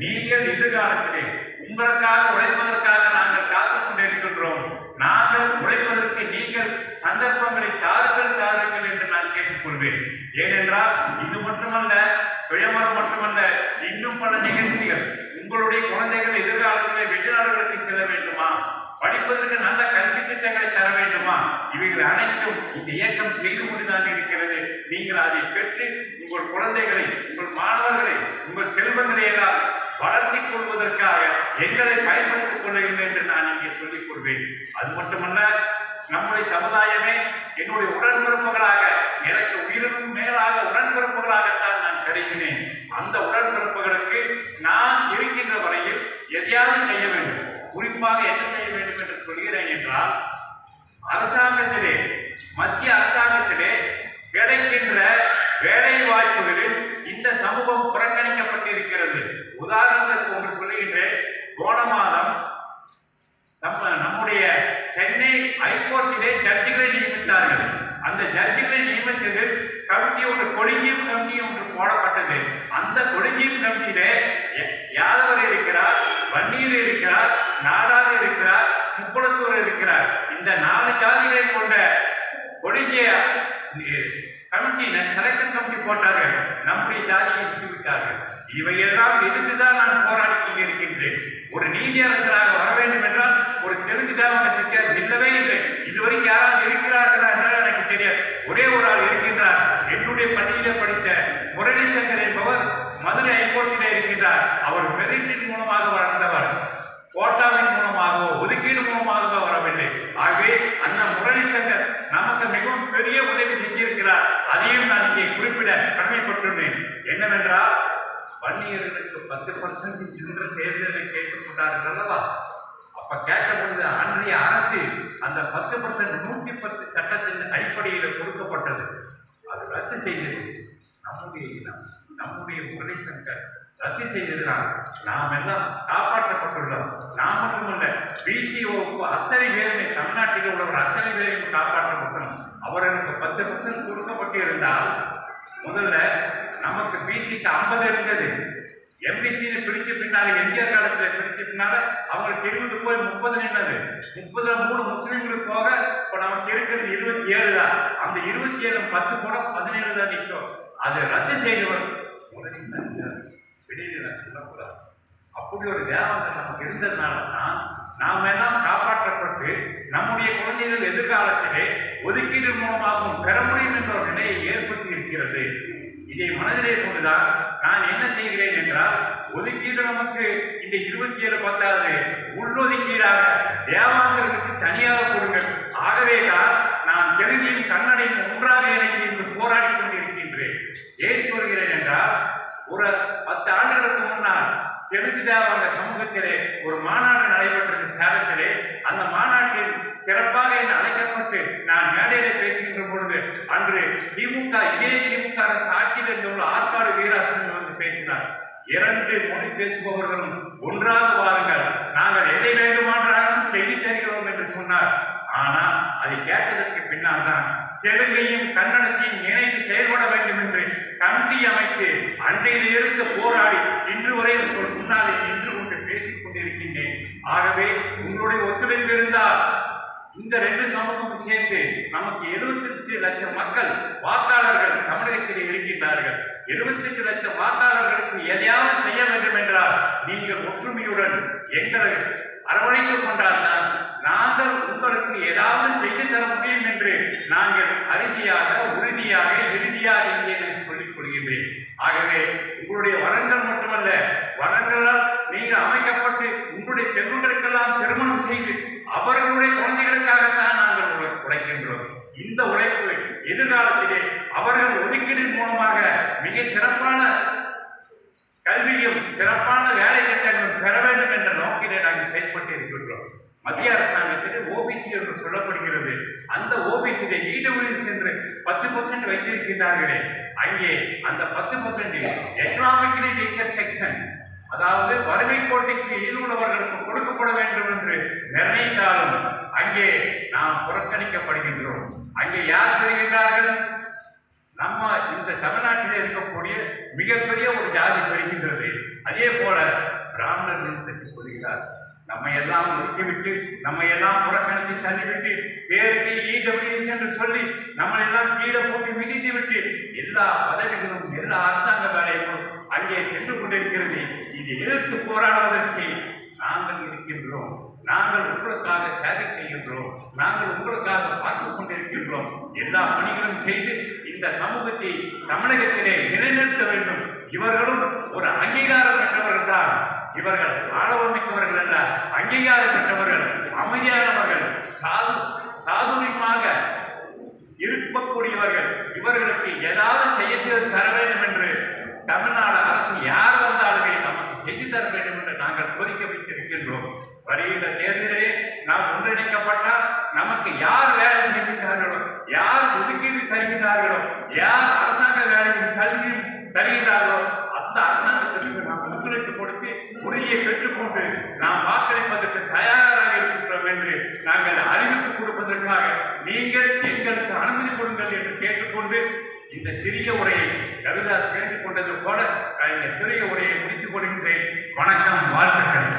நீங்கள் எதிர்காலத்திலே உங்களுக்காக உழைப்பதற்காக நாங்கள் காத்துக் கொண்டிருக்கின்றோம். நாங்கள் உழைப்பதற்கு நீங்கள் சந்தர்ப்பங்களை தாருங்கள் என்று நான் கேட்டுக்கொள்வேன். ஏனென்றால் இது மட்டுமல்ல, சுயமரம் மட்டுமல்ல, இன்னும் பல நிகழ்ச்சிகள். உங்களுடைய குழந்தைகள் எதிர்காலத்தில் வெளிநாடுகளுக்கு செல்ல வேண்டுமா, படிப்பதற்கு நல்ல கல்வி திட்டங்களை தர வேண்டுமா, இவைகள் அனைத்தும் இந்த இயக்கம் செய்து கொண்டுதான் இருக்கிறது. நீங்கள் அதை பெற்று உங்கள் குழந்தைகளை, உங்கள் மாணவர்களை, உங்கள் செல்வங்களை எல்லாம் வளர்த்திக் கொள்வதற்காக எங்களை பயன்படுத்திக் கொள்ளுங்கள் என்று நான் இங்கே சொல்லிக் கொள்வேன். அது மட்டுமல்ல, நம்முடைய சமுதாயமே என்னுடைய உடன்பிறப்புகளாக, எனக்கு உயிரினும் மேலாக உடன்பிறப்புகளாகத்தான் நான் கருதினேன். அந்த உடன்பிறப்புகளுக்கு நான் இருக்கின்ற வரையில் எதையாவது செய்ய வேண்டும். குறிப்பாக என்ன செய்ய வேண்டும் என்று சொல்கிறேன் என்றால், அரசாங்கத்திலே, மத்திய அரசாங்கத்திலே கிடைக்கின்ற வேலை வாய்ப்புகளில் இந்த சமூகம் புறக்கணிக்கப்பட்டிருக்கிறது. உதாரணத்திற்கு ஒன்று சொல்லுகின்றேன். போன மாதம் நம்முடைய சென்னை ஹைகோர்ட்டிலே ஜட்ஜிகளை நியமித்தார்கள். அந்த ஜட்ஜிகளை நியமித்ததில் கமிட்டி ஒன்று, கொலிஜியம் கமிட்டி ஒன்று போடப்பட்டது. அந்த கொலிஜியம் கமிட்டியிலே யாதவர் இருக்கிறார், வன்னியர் இருக்கிறார், நாடார் இருக்கிறார், முக்குளத்தூர் இருக்கிறார். இந்த 4 ஜாதிகளை கொண்ட கொலிஜிய கமிட்டி, செலக்ஷன் கமிட்டி போட்டார்கள். நம்முடைய ஜாதியை விட்டுவிட்டார்கள். இவையெல்லாம் எதிர்த்துதான் நான் போராடி கொண்டிருக்கின்றேன். ஒரு நீதி அரசராக வர வேண்டும் என்றால் ஒரு தெலுங்கு தேவங்க சிக்கல் இல்லவே இல்லை. இதுவரைக்கும் யாராவது இருக்கிறார்களா என்றால் எனக்கு தெரியாது. ஒரே ஒரு ஆள் இருக்கின்றார். என்னுடைய பள்ளியிலே படித்த முரளி சங்கர் என்பவர் மதுரை ஹைகோர்ட்டிலே இருக்கின்றார். அவர் மெரிட்டின் மூலமாக வளர்ந்தவர், கோட்டாவின் மூலமாகவோ ஒதுக்கீடு மூலமாகவோ வரவில்லை. ஆகவே அந்த முரளி சங்கர் நமக்கு மிகவும் பெரிய உதவி செஞ்சிருக்கிறார். அதையும் நான் இங்கே குறிப்பிட கடமைப்பட்டுள்ளேன். என்னவென்றால், வன்னியர்களுக்கு 10% சென்ற தேர்தலை கேட்டுக்கொண்டார்கள் அல்லவா? அப்ப கேட்ட பொழுது அன்றைய அரசு அந்த 10% 110 சட்டத்தின் அடிப்படையில் கொடுக்கப்பட்டது. அது ரத்து செய்தது நம்முடைய முரளி சங்கர் ரத்து செய்ததுனால் நாம் எல்லாம் காப்பாற்றப்பட்டுள்ளோம். நாம் மட்டுமல்ல, பிசிஓக்கு அத்தனை பேருமே, தமிழ்நாட்டில் உள்ளவர் அத்தனை பேரையும் காப்பாற்றப்பட்டோம். அவர்களுக்கு 10% கொடுக்கப்பட்டு இருந்தால், முதல்ல நமக்கு பிசிக்கு 50 இருந்தது. எம்பிசின்னு பிரிச்ச பின்னால, எம்ஜிஆர் காலத்தில் பிரிச்ச பின்னால அவங்களுக்கு 20 போய் 30 நின்றது. 30ல் 3 முஸ்லீம்களுக்கு போக இப்போ நமக்கு இருக்கிறது 27 தான். அந்த 27 10 கூட 17 தான் நிற்கும். அதை ரத்து செய்தவர் முரளி சங்கர். வெளியில சொல்லக்கூடாது. அப்படி ஒரு தேவங்கள் நமக்கு இருந்ததுனால தான் நாம் எல்லாம் காப்பாற்றப்பட்டு நம்முடைய குழந்தைகள் எதிர்காலத்திலே ஒதுக்கீடு மூலமாகவும் பெற முடியும் என்ற ஒரு நிலையை ஏற்படுத்தி இருக்கிறது. இதை மனதிலே கொண்டுதான் நான் என்ன செய்கிறேன் என்றால், ஒதுக்கீடு நமக்கு இந்த 27 பத்தாவது, உள்ளொதுக்கீடாக தேவாங்கர்களுக்கு தனியாக கொடுங்கள். ஆகவே தான் நான் தெலுங்கையும் கன்னடையும் ஒன்றாக இணைத்து இன்று போராடி கொண்டிருக்கின்றேன். ஏன் சொல்கிறேன் என்றால், ஒரு 10 ஆண்டுகளுக்கு முன்னால் தெலுங்கு தேவாங்க சமூகத்திலே ஒரு மாநாடு நடைபெற்றது சேலத்திலே. அந்த மாநாட்டில் சிறப்பாக என அழைக்கப்பட்டு நான் மேடையிலே பேசுகின்ற பொழுது, அன்று திமுக, இதே திமுக அரசு ஆட்சியில் இருந்துள்ள ஆற்காடு வீராசன் வந்து பேசினார். 2 மொழி பேசுபவர்களும் ஒன்றாக வாருங்கள், நாங்கள் எதை வேண்டுமானாலும் செய்து தருகிறோம் என்று சொன்னார். ஆனால் அதை கேட்டதற்கு பின்னால் தான் தெலுங்கையும் கன்னடத்தையும் இணைத்து செயல்பட வேண்டும் என்று கமிட்டி அமைத்து அன்றையிலிருந்து போராடி இன்று வரை உங்கள் முன்னாலே நின்று கொண்டு பேசிக் கொண்டிருக்கின்றேன். ஆகவே உங்களுடைய ஒத்துழைப்பு இருந்தால் இந்த 2 சமூகம் சேர்ந்து நமக்கு 78 லட்சம் மக்கள் வாக்காளர்கள் தமிழகத்தில் இருக்கின்றார்கள். 78 லட்சம் வாக்காளர்களுக்கு எதையாவது செய்ய வேண்டும் என்றால் நீங்கள் ஒற்றுமையுடன் எங்களை அரவணைத்துக் கொண்டால்தான் நாங்கள் உங்களுக்கு ஏதாவது செய்து தர முடியும் என்று நாங்கள் அறுதியாக, உறுதியாக, இறுதியாக இங்கே நான் சொல்லிக் கொள்கின்றேன். ஆகவே உங்களுடைய வரங்கள் மட்டுமல்ல, வரங்களால் நீங்கள் அமைக்கப்பட்டு உங்களுடைய செல்வங்களுக்கெல்லாம் திருமணம் செய்து அவர்களுடைய குழந்தைகளுக்காகத்தான் நாங்கள் உழைக்கின்றோம். இந்த உழைப்பு எதிர்காலத்திலே அவர்கள் ஒதுக்கீட்டின் மூலமாக மிக சிறப்பான கல்வியும் சிறப்பான வேலை திட்டங்களும் பெற வேண்டும் என்ற நோக்கிலே நாங்கள் செயல்பட்டு இருக்கின்றோம். மத்திய அரசாங்கத்திலே ஓபிசி என்று சொல்லப்படுகிறது. அந்த ஓபிசியிலே இடஒதுக்கீடு சென்று 10% வைத்திருக்கின்றார்களே, அங்கே அந்த 10% எக்கனாமிக்கலி வீக்கர் செக்ஷன், அதாவது வறுமை கோட்டைக்கு கீழ் உள்ளவர்களுக்கு கொடுக்கப்பட வேண்டும் என்று நிர்ணயித்தாலும் அங்கே நாம் புறக்கணிக்கப்படுகின்றோம். அங்கே யார் பெறுகின்றார்கள்? நம்ம இந்த தமிழ்நாட்டில் இருக்கக்கூடிய மிகப்பெரிய ஒரு ஜாதி பெறுகின்றது. அதே போல நம்ம எல்லாம் ஒதுக்கிவிட்டு நம்ம எல்லாம் புறக்கணித்து தள்ளிவிட்டு பேருக்கு இடபிள்யூஎஸ் என்று சொல்லி நம்மளை எல்லாம் கீழே போட்டு மிதித்து விட்டு எல்லா பதவிகளும் எல்லா அரசாங்க வேலைகளும் அங்கே சென்று கொண்டிருக்கிறது. இதை எதிர்த்து போராடுவதற்கு நாங்கள் இருக்கின்றோம். நாங்கள் உங்களுக்காக சேவை செய்கின்றோம். நாங்கள் உங்களுக்காக பார்த்துக் கொண்டிருக்கின்றோம். எல்லா பணிகளும் செய்து இந்த சமூகத்தை தமிழகத்திலே நிலைநிறுத்த வேண்டும். இவர்களும் ஒரு அங்கீகாரம் பெற்றவர்கள் தான். இவர்கள் ஆழவமிக்கவர்கள் அல்ல, அங்கீகாரம் பெற்றவர்கள், அமைதியானவர்கள், சாதுரியமாக இருக்கக்கூடியவர்கள். இவர்களுக்கு ஏதாவது செய்ய தர வேண்டும் என்று தமிழ்நாடு அரசு யார் வந்தாலுமே நமக்கு செய்து தர வேண்டும் என்று நாங்கள் கோரிக்கை வைத்திருக்கின்றோம். வருகின்ற தேர்தலிலே நாம் ஒன்றிணைக்கப்பட்டால் நமக்கு யார் வேலை செய்கின்றார்களோ, யார் ஒதுக்கீடு தருகிறார்களோ, யார் அரசாங்க வேலையில் கல்வியும் தருகிறார்களோ அந்த அரசாங்கத்திற்கு நாம் ஒத்துழைப்பு கொடுத்து உறுதியை பெற்றுக்கொண்டு நாம் வாக்களிப்பதற்கு தயாராக இருக்கின்றோம் என்று நாங்கள் அறிவிப்பு கொடுப்பதற்காக நீங்கள் எங்களுக்கு அனுமதி கொடுங்கள் என்று கேட்டுக்கொண்டு இந்த சிறிய உரையை ரவிதாஸ் கேட்டுக் கொண்டது போல இந்த சிறிய உரையை முடித்துக் கொள்கின்றேன். வணக்கம், வாழ்த்துக்கள்.